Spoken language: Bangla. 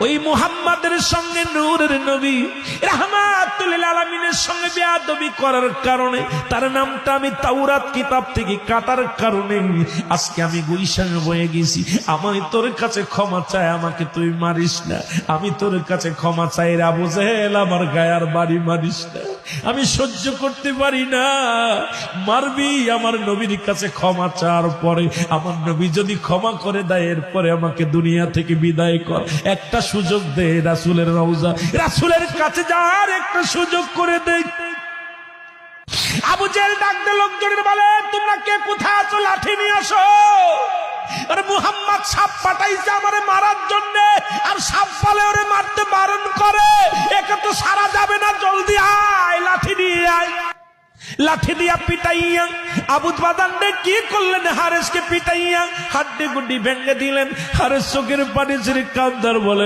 ওই মুহাম্মাদের সঙ্গে নূরের নবী রাহমাতুল লিল আলামিনের সঙ্গে বেয়াদবি করার কারণে তার নামটা আমি তাওরাত কিতাব থেকে কাটার কারণে আজকে আমি গুলশান বয়ে গেছি। আমি তোর কাছে ক্ষমা চাই, আমাকে তুই মারিস না। আমি তোর কাছে ক্ষমা চাই রে আবু জেহেল, আমার গায়ার বাড়ি মারিস না। আমি সহ্য করতে পারি না। মারবি, আমার নবীর কাছে ক্ষমা চাওয়ার পরে আমার নবী যদি ক্ষমা করে দেয় এরপরে আমাকে দুনিয়া থেকে বিদায় কর। একটা সুযোগ দে রাসূলের রওজা, রাসূলের কাছে যাওয়ার একটা সুযোগ করে দে। আবু জেহেল ডাক দিয়ে লোকজনের বলে, তোমরা কে কোথায় আছো, লাঠি নিয়ে আসো। আরে মুহাম্মদ সাপ পাঠাইছে আমারে মারার জন্য, আর সাপ বলে ওরে মারতে বারণ করে। একে তো সারা যাবে না, জলদি আয়, লাঠি নিয়ে আয়। লাঠি দিয়া পিটাইয়া আবু বাদানকে কি করলেন, হারেসকে পিটাইয়া হাড্ডি গুড্ডি ভেঙে দিলেন। হারেস চোখের পানি ছেড়ে কান্দার বলে